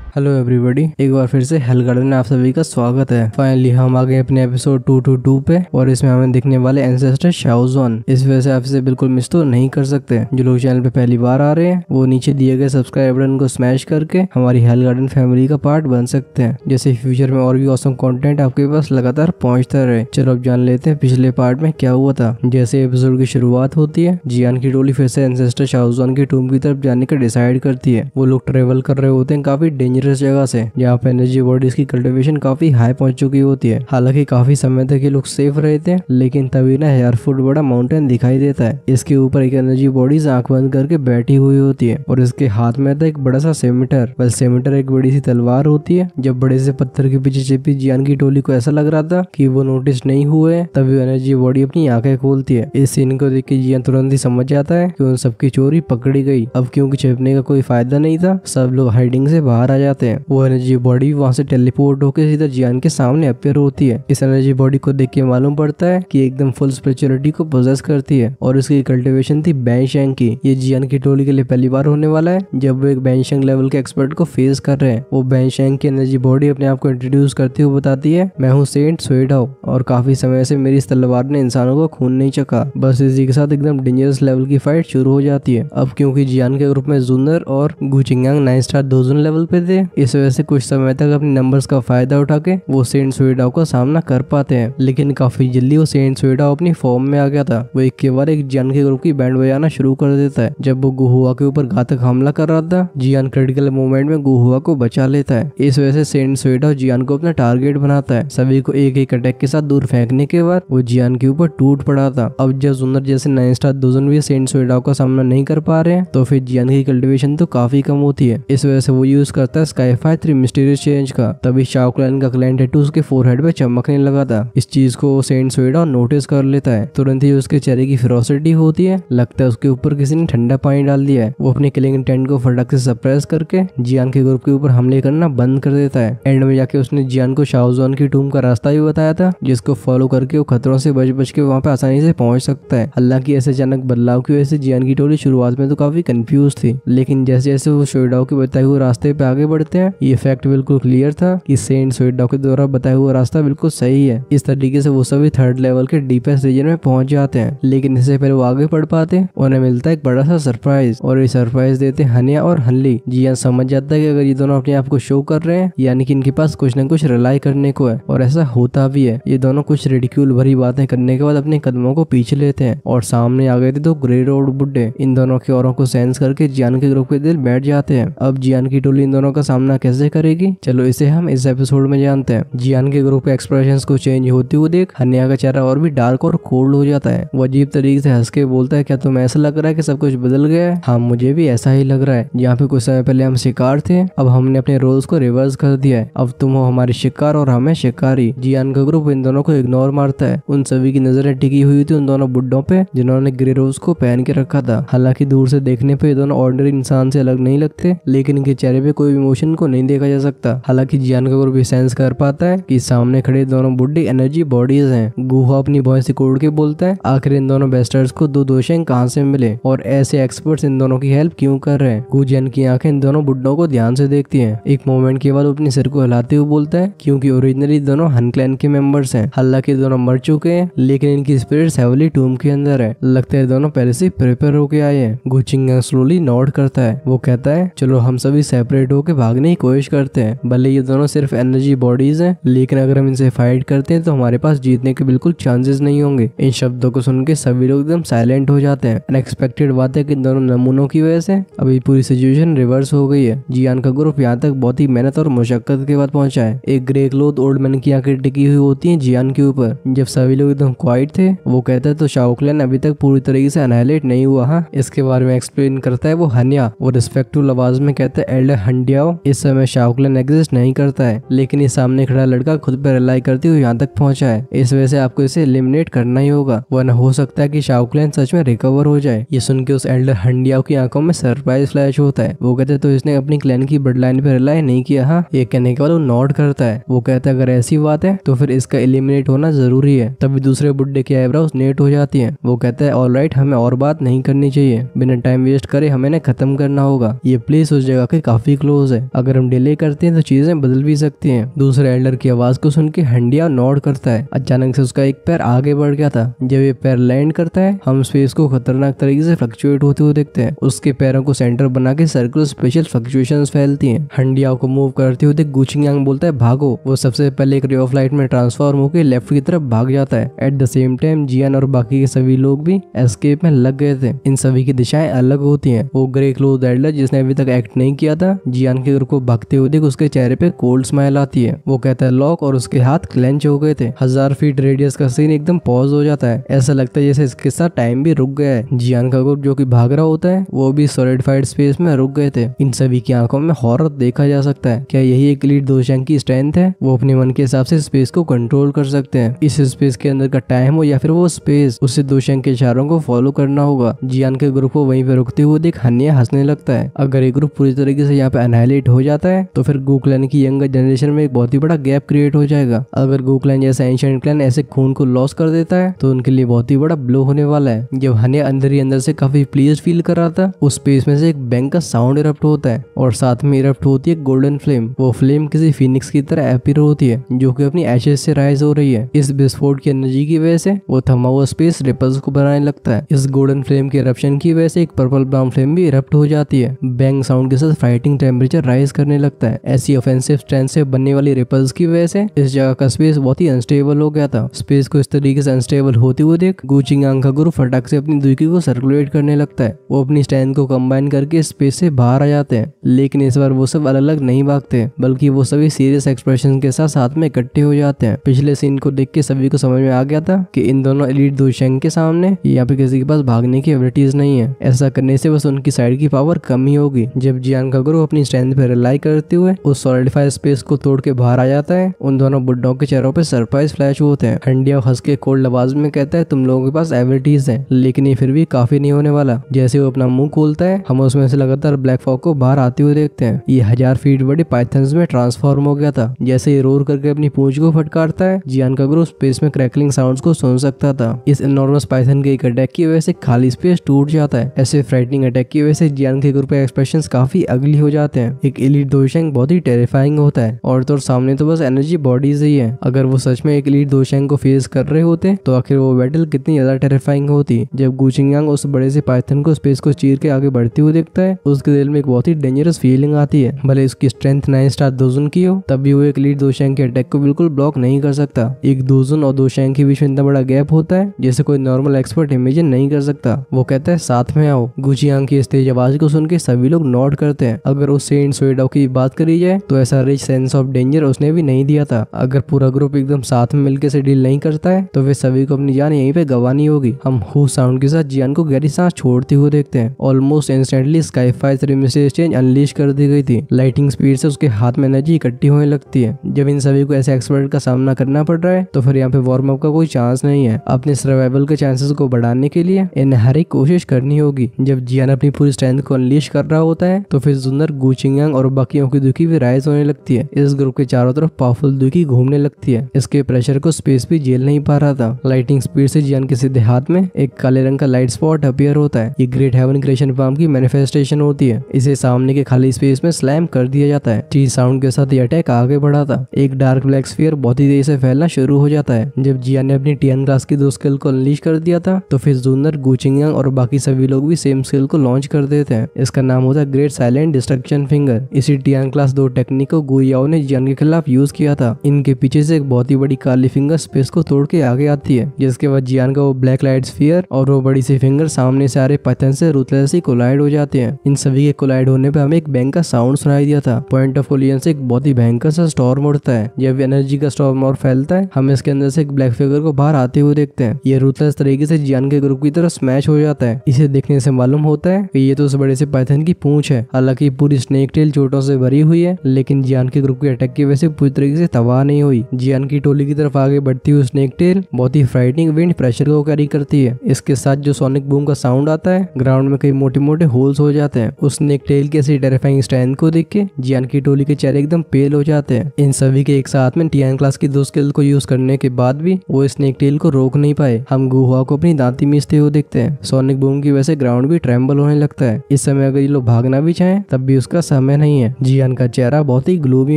Hello everybody, एक बार फिर से हेल गार्डन में आप सभी का स्वागत है। फाइनली हम आ गए अपने एपिसोड 222 पे और इसमें हमें दिखने वाले एंसेस्टर शाओजुआन। इस वजह से आप इसे बिल्कुल मिस तो नहीं कर सकते। जो लोग चैनल पे पहली बार आ रहे हैं वो नीचे दिए गए सब्सक्राइब बटन को स्मैश करके हमारी हेल गार्डन फैमिली का पार्ट बन सकते हैं, जैसे फ्यूचर में और भी ऑसम कंटेंट आपके पास लगातार पहुंचता रहे। चलो अब जान लेते हैं पिछले पार्ट में क्या हुआ था। जैसे एपिसोड की शुरुआत होती है, जियान की टोली फिर से एंसेस्टर शाओजुआन की टूम की तरफ जाने का डिसाइड करती है। वो लोग ट्रेवल कर रहे होते हैं काफी डेंजरस जगह से, जहाँ पे एनर्जी बॉडीज की कल्टीवेशन काफी हाई पहुंच चुकी होती है। हालांकि काफी समय तक ये लोग सेफ रहे थे, लेकिन तभी ना 1000 फुट बड़ा माउंटेन दिखाई देता है। इसके ऊपर एक एनर्जी बॉडीज आंख बंद करके बैठी हुई होती है और इसके हाथ में था एक बड़ा सा सेमीटर। बस सेमीटर एक बड़ी सी तलवार होती है। जब बड़े से पत्थर के पीछे छिपी जियान की टोली को ऐसा लग रहा था कि वो नोटिस नहीं हुए, तभी एनर्जी बॉडी अपनी आंखें खोलती है। इस सीन को देख के जियान तुरंत ही समझ जाता है कि उन सबकी चोरी पकड़ी गई। अब क्योंकि छिपने का कोई फायदा नहीं था, सब लोग हाइडिंग से बाहर आ जाते हैं। वो एनर्जी बॉडी वहाँ से टेलीपोर्ट होकर सीधा जियान के सामने अपीयर होती है। इस एनर्जी बॉडी को देख के मालूम पड़ता है कि एकदम फुल स्पिरिचुअलिटी को पोजेस करती है और इसकी कल्टीवेशन थी बैंशैंग की। ये जियान की टोली के लिए पहली बार होने वाला है जब वो एक बैंशैंग लेवल के एक्सपर्ट को फेस कर रहे हैं। वो बैंशैंग की एनर्जी बॉडी अपने आप को इंट्रोड्यूस करते हुए बताती है, मैं हूँ सेंट सुएडाओ और काफी समय से मेरी इस तलवार ने इंसानों को खून नहीं चखा। बस इसी के साथ एकदम डेंजरस लेवल की फाइट शुरू हो जाती है। अब क्योंकि जियान के ग्रुप में जूनर और गुचिंगांग 9 स्टार 2 जोन लेवल पे थे, इस वजह से कुछ समय तक अपने नंबर्स का फायदा उठा के वो सेंट सुएडाओ का सामना कर पाते हैं। लेकिन काफी जल्दी वो सेंट सुएडाओ अपनी फॉर्म में आ गया था। वो एक के बाद एक जियान के ग्रुप की बैंड बजाना शुरू कर देता है। जब वो गुहुआ के ऊपर घातक हमला कर रहा था, जियान क्रिटिकल मोमेंट में गुहुआ को बचा लेता है। इस वजह से सेंट सुएडाओ जियान को अपना टारगेट बनाता है। सभी को एक एक अटैक के साथ दूर फेंकने के बाद वो जियान के ऊपर टूट पड़ा था। अब जब जुनर जैसे 9 स्टार 2 जोन भी सेंट सुएडाओ का सामना नहीं कर पा रहे हैं, तो फिर जियान की कल्टीवेशन तो काफी कम होती है। इस वजह से वो यूज करता है स्काईफाई 3 मिस्टीरियस चेंज का। तभी शाओ क्लैन का क्लैन टैटू उसके फोरहेड पे चमकने लगा था। इस चीज को सेंट सुएडाओ नोटिस कर लेता है। तुरंत ही उसके चेहरे की फेरोसिटी होती है, लगता है उसके ऊपर किसी ने ठंडा पानी डाल दिया है। वो अपने किलिंग इंटेंट को फटाक से सप्रेस करके जियान के ग्रुप के ऊपर हमले करना बंद कर देता है। एंड में जाके उसने जियान को शाओजुआन की टूम का रास्ता भी बताया था, जिसको फॉलो करके वो खतरों से बच बच के वहाँ पे आसानी से पहुंच सकता है। हालांकि ऐसे अचानक बदलाव की वजह से जियान की टोली शुरुआत में तो काफी कंफ्यूज थी, लेकिन जैसे जैसे वो सुएडाओ के बताए हुए रास्ते पे आगे बढ़ते हैं, ये फैक्ट बिल्कुल क्लियर था कि सेंट सुएडाओ के द्वारा बताया हुआ रास्ता बिल्कुल सही है। इस तरीके से वो सभी 3rd लेवल के डीपेस्ट रीजन में पहुंच जाते हैं। लेकिन इससे पहले वो आगे बढ़ पाते, उन्हें मिलता है एक बड़ा सा सरप्राइज, और ये सरप्राइज देते हनिया और हनली। जियान समझ जाता है कि अगर ये दोनों अपने आप को शो कर रहे हैं, यानी कि इनके पास कुछ न कुछ रिलाई करने को है, और ऐसा होता भी है। ये दोनों कुछ रिडिक्यूल भरी बातें करने के बाद अपने कदमों को पीछे लेते हैं और सामने आ गए थे तो ग्रे रोड बुड्ढे। इन दोनों के औरों को सेंस करके जियान के ग्रुप के दिल बैठ जाते हैं। अब जियान की टोली इन दोनों का सामना कैसे करेगी, चलो इसे हम इस एपिसोड में जानते हैं। जियान के ग्रुप के एक्सप्रेशंस को चेंज होते हुए देख हनिया का चेहरा और भी डार्क और कोल्ड हो जाता है। वो अजीब तरीके से हंस के बोलता है, क्या तुम्हें ऐसा लग रहा है कि सब कुछ बदल गया है? हाँ, मुझे भी ऐसा ही लग रहा है। यहाँ पे कुछ समय पहले हम शिकार थे, अब हमने अपने रोल्स को रिवर्स कर दिया है। अब तुम हो हमारे शिकार और हमें शिकारी। जियान का ग्रुप इन दोनों को इग्नोर मारता है। उन सभी की नजरें टिकी हुई थी उन दोनों बुड्ढों पे जिन्होंने ग्रे रोज को पहन के रखा था। हालांकि दूर से देखने पे ये दोनों ऑर्डिनरी इंसान से अलग नहीं लगते, लेकिन इनके चेहरे पे कोई इमोशन को नहीं देखा जा सकता। हालांकि जियान का ग्रुप भी सेंस कर पाता है कि सामने खड़े दोनों बुड्ढे एनर्जी बॉडीज हैं। गुहा अपनी वॉइस रिकॉर्ड के बोलता है, आखिर इन दोनों बेस्टर्स को 2 दोषें कहाँ से मिले और ऐसे एक्सपर्ट्स इन दोनों की हेल्प क्यों कर रहे हैं? गुजियन की आंखें इन दोनों बुड्ढों को ध्यान से देखती हैं। एक मोमेंट के बाद वो अपने सिर को हिलाते हुए बोलता है, क्योंकि ओरिजिनली दोनों हन क्लैन के मेंबर्स हैं। हालांकि दोनों मर चुके हैं, लेकिन इनकी स्पिरिट्स हेवली टूम के अंदर है। लगता है दोनों पहले से प्रिपेयर होके आए हैं। गुचिंगांग स्लोली नॉड करता है। वो कहता है, चलो हम सभी सेपरेट होके भागने की कोशिश करते हैं। भले ये दोनों सिर्फ एनर्जी बॉडीज हैं, लेकिन अगर हम इनसे फाइट करते हैं तो हमारे पास जीतने के बिल्कुल चांसेस नहीं होंगे। इन शब्दों को सुन के सभी लोग एकदम साइलेंट हो जाते हैं। अनएक्सपेक्टेड बात है कि इन दोनों नमूनों की वजह से अभी पूरी सिचुएशन रिवर्स हो गई है। जियान का ग्रुप यहाँ तक बहुत ही मेहनत और मुशक्कत के बाद पहुंचा है। एक ग्रे क्लोथ ओल्ड मैन की आंखें टिकी हुई होती हैं जियान के ऊपर। जब सभी लोग एकदम क्वाइट थे, वो कहता है तो शाओ क्लैन अभी तक पूरी तरीके से अनहाइलेट नहीं हुआ। हाँ, इसके बारे में एक्सप्लेन करता है वो हनिया। वो रिस्पेक्टफुल आवाज में कहता है, एल्डर हंडियाओ, इस समय शाओ क्लैन एग्जिस्ट नहीं करता है, लेकिन इस सामने खड़ा लड़का खुद पर रिलाई करते हुए यहाँ तक पहुंचा है। इस वजह से आपको इसे एलिमिनेट करना ही होगा, वरना हो सकता है कि शाओ क्लैन सच में रिकवर हो जाए। ये सुन के उस एल्डर हंडियाओ की आंखों में सरप्राइज फ्लैश होता है। वो कहते तो इसने अपनी क्लैन की ब्लड लाइन पे रिलाई नहीं किया। हाँ, ये कहने के बाद वो नॉड करता है। वो कहता है, अगर ऐसी बात है तो फिर इसका एलिमिनेट होना जरूरी है। तभी दूसरे बुड्ढे की आईब्रोज नेट हो जाती है। वो कहता है, ऑलराइट, हमें और बात नहीं करनी चाहिए, बिना टाइम वेस्ट करे हमें इन्हें खत्म करना होगा। ये प्लेस उस जगह के काफी क्लोज है। है, अगर हम डिले करते हैं तो चीजें बदल भी सकती हैं। दूसरे एल्डर की आवाज को सुन के हंडिया नोट करता है। अचानक से उसका एक पैर आगे बढ़ गया था। जब ये पैर लैंड करता है हम स्पेस को खतरनाक तरीके से फ्लक्चुएट होते हुए देखते हैं। उसके पैरों को सेंटर बना के सर्कुलर स्पेशल फ्लक्चुएशंस फैलती हैं। हंडिया को मूव करते हुए देख गुचिंग बोलता है भागो। वो सबसे पहले एक रे ऑफ लाइट में ट्रांसफॉर्म होकर लेफ्ट की तरफ भाग जाता है। एट द सेम टाइम जियान और बाकी के सभी लोग भी एस्केप में लग गए थे। इन सभी की दिशाएं अलग होती हैं। वो ग्रे क्लोथ एल्डर जिसने अभी तक एक्ट नहीं किया था जियान के ग्रुप को भागते हुए देख उसके चेहरे पे कोल्ड स्माइल आती है। वो कहता है लॉक और उसके हाथ क्लेंच हो गए थे। 1000 फीट रेडियस का सीन एकदम पॉज हो जाता है। ऐसा लगता है जैसे इसके साथ टाइम भी रुक गया है। जियान का ग्रुप जो कि भाग रहा होता है वो भी सॉलिडिफाइड स्पेस में रुक गए थे। इन सभी की आंखों में हॉरर देखा जा सकता है। क्या यही एक लीड दोशांग की स्ट्रेंथ है? वो अपने मन के हिसाब से स्पेस को कंट्रोल कर सकते हैं। इस स्पेस के अंदर का टाइम हो या फिर वो स्पेस, उससे दोशांग के इशारों को फॉलो करना होगा। जियान के ग्रुप को वहीं पे रुकते हुए देख हन्या हंसने लगता है। अगर एक ग्रुप पूरी तरीके से यहाँ पे अनाइलेट हो जाता है तो फिर गू क्लैन की यंगर जनरेशन में एक बहुत ही बड़ा गैप क्रिएट हो जाएगा। अगर गू क्लैन जैसा एंशिएंट क्लैन ऐसे खून को लॉस कर देता है तो उनके लिए बहुत ही बड़ा ब्लो होने वाला है। जब हन्या अंदर ही अंदर से काफी प्लीज फील कर रहा था उस स्पेस में से एक बैंग का साउंड इरप्ट होता है और साथ में इरप्ट होती है गोल्डन फ्लेम। वो फ्लेम किसी फीनिक्स की तरह अपीयर होती है जो कि अपनी एशेज से राइज हो रही है। इस विस्फोट की एनर्जी की वजह से वो थमा हुआ स्पेस रिपल्स को बनाने लगता है। इस गोल्डन फ्लेम के इरप्शन की वजह से एक पर्पल ब्राउन फ्लेम भी इरप्ट हो जाती है। बैंग साउंड के साथ फाइटिंग टेम्परेचर राइज करने लगता है। ऐसी ऑफेंसिव स्ट्रेंथ से बनने वाली रिपल्स की वजह से इस जगह का स्पेस बहुत ही अनस्टेबल हो गया था। स्पेस को इस तरीके से अनस्टेबल होते हुए देख गुचिंग का ग्रुप फटाक से अपनी दुकी को सर्कुलेट करने लगता है। वो अपनी स्ट्रेंथ को कंबाइन करके स्पेस से बाहर आ जाते हैं। लेकिन इस बार वो सब अलग अलग नहीं भागते बल्कि वो सभी सीरियस एक्सप्रेशन के साथ में इकट्ठे हो जाते हैं। पिछले सीन को देख के सभी को समझ में आ गया था कि इन दोनों एलीट दोशांग के सामने यहाँ पे किसी के पास भागने की एबिलिटीज नहीं है। ऐसा करने से बस उनकी साइड की पावर कम ही होगी। जब जियान का ग्रुप अपनी स्ट्रेंथ पे रिलाई करते हुए उस सॉलिडिफाइड स्पेस को तोड़ के बाहर आ जाता है उन दोनों बुड्ढों के चेहरों पे सरप्राइज फ्लैश होते हैं। हंडिया हंस के कोल्ड आवाज में कहता है तुम लोगों के पास एबिलिटीज है लेकिन ये फिर भी काफी नहीं होने वाला। जैसे वो अपना मुंह खोलता है हम उसमें से लगातार ब्लैक फॉग को बाहर आते हुए देखते हैं। ये 1000 फीट बड़े पाइथन्स में ट्रांसफॉर्म हो गया था। जैसे ये रोर करके अपनी पूंछ को फटकारता है जियान का ग्रुप स्पेस में क्रैकलिंग साउंड्स को सुन सकता था। इस इनॉर्मस पाइथन के एक अटैक की वजह से खाली स्पेस टूट जाता है। ऐसे फ्राइटनिंग अटैक की वजह से जियान के ग्रुप के एक्सप्रेशंस काफी अगली हो जाते हैं। एक एलीट दोशांग बहुत ही टेरिफाइंग होता है और तो सामने तो बस एनर्जी बॉडीज ही है। अगर वो सच में एक एलीट दोशांग को फेस कर रहे होते तो आखिर वो बैटल कितनी ज्यादा टेरिफाइंग होती। जब गुचिंग उस बड़े से पाइथन को स्पेस को चीर के आगे बढ़ते हुए देखता है उसके दिल में एक बहुत ही डेंजरस फीलिंग आती है। भले उसकी स्ट्रेंथ 9 स्टार दोजुन की हो तब भी वो एक एलीट दोशांग के अटैक को बिल्कुल ब्लॉक नहीं कर सकता। एक दोजुन और दोशांग के बीच में इतना बड़ा गैप होता है जैसे कोई नॉर्मल एक्सपर्ट इमेजिन नहीं कर सकता। वो कहता है साथ में आओ। गुचियांग की इस तेज आवाज को सुन के सभी लोग नोट करते हैं। अगर उस सेंट सोएडाओ की बात करी जाए तो ऐसा रिच सेंस ऑफ डेंजर उसने भी नहीं दिया था। अगर पूरा ग्रुप एकदम साथ में मिलकर से डील नहीं करता है तो वे सभी को अपनी जान यहीं पे गंवानी होगी। हम हु साउंड के साथ जियान को गहरी सांस छोड़ते हुए देखते हैं। ऑलमोस्ट इंस्टेंटली स्काई फायर रिमिस्टेज चेंज अनलीश कर दी गई थी। लाइटिंग स्पीड से उसके हाथ में एनर्जी इकट्ठी होने लगती है। जब इन सभी को ऐसे एक्सपर्ट का सामना करना पड़ रहा है तो फिर यहाँ पे वार्म अप का कोई चांस नहीं है। अपने सर्वाइवल के चांसेस को बढ़ाने के लिए इन्हें हर एक कोशिश करनी होगी। जब जियान अपनी पूरी स्ट्रेंथ को अनलीश कर रहा होता है तो फिर जुन्नर गुचिंग और बाकियों की दुखी भी राइज होने लगती है। इस ग्रुप के चारों तरफ पावरफुल दुखी घूमने लगती है। इसके प्रेशर को स्पेस भी झेल नहीं पा रहा था। लाइटिंग स्पीड से जियान के सीधे हाथ में एक काले रंग का लाइट स्पॉट अपीयर होता है। ये ग्रेट हेवन क्रिएशन फॉर्म की मैनिफेस्टेशन होती है। इसे सामने के खाली स्पेस में स्लैम कर दिया जाता है। टी साउंड के साथ ये अटैक आगे बढ़ा था। एक डार्क ब्लैक स्फीयर बहुत ही तेजी से फैलना शुरू हो जाता है। जब जियान ने अपनी टीएन क्लास की 2 स्किल को अनलीश कर दिया था तो फिर जुन्नर गुचिंग और बाकी सभी लोग भी सेम स्किल को लॉन्च कर देते हैं। इसका नाम होता है ग्रेट साइलेंट डिस्ट्रक्शन फिंगर। इसी टीएन क्लास 2 टेक्निक को गुयाओ ने जियान के खिलाफ यूज किया था। इनके पीछे से एक बहुत ही बड़ी काली फिंगर स्पेस को तोड़ के आगे आती है जिसके बाद जियान का वो ब्लैक लाइट स्फीयर और वो बड़ी सी फिंगर सामने से आ रहे पैटर्न से रूथलेसली कोलाइड हो जाते हैं। इन सभी के कोलाइड होने पे हमें एक बैंग का साउंड सुनाई दिया था। पॉइंट ऑफ कोलिजन से एक बहुत ही भयंकर सा स्टॉर्म उड़ता है। जब एनर्जी का स्टॉर्म और फैलता है हम इसके अंदर से एक ब्लैक फिगर को बाहर आते हुए देखते हैं। ये रूथलेस तरीके से जियान के ग्रुप की तरफ स्मैश हो जाता है। इसे देखने से मालूम होता है कि ये तो उस बड़े से पाइथन की पूंछ है। हालांकि पूरी स्नेक टेल चोटों से भरी हुई है लेकिन जियान के ग्रुप के अटैक की वजह से पूरी तरीके से तबाह नहीं हुई। जियान की टोली की तरफ आगे बढ़ती हुई स्नेक टेल बहुत ही फ्राइटनिंग विंड प्रेशर को कैरी करती है। इसके साथ जो सोनिक बूम का साउंड आता है ग्राउंड में कई मोटे मोटे होल्स हो जाते हैं। उस स्नेक टेल के ऐसी टेरिफाइंग स्ट्रेंथ को देख के जियान की टोली के चेहरे एकदम पेल हो जाते हैं। इन सभी के एक साथ में टीएन क्लास की 2 स्किल को यूज करने के बाद भी वो स्नेक टेल को रोक नहीं पाए। हम गुहा को अपनी दांती मीचते हुए देखते हैं। सोनिक बूम की वजह से ग्राउंड भी ट्रेम्बल होने लगता है। इस समय अगर ये लोग भागना भी चाहें तब भी उसका समय समय नहीं है। जियान का चेहरा बहुत ही ग्लोमी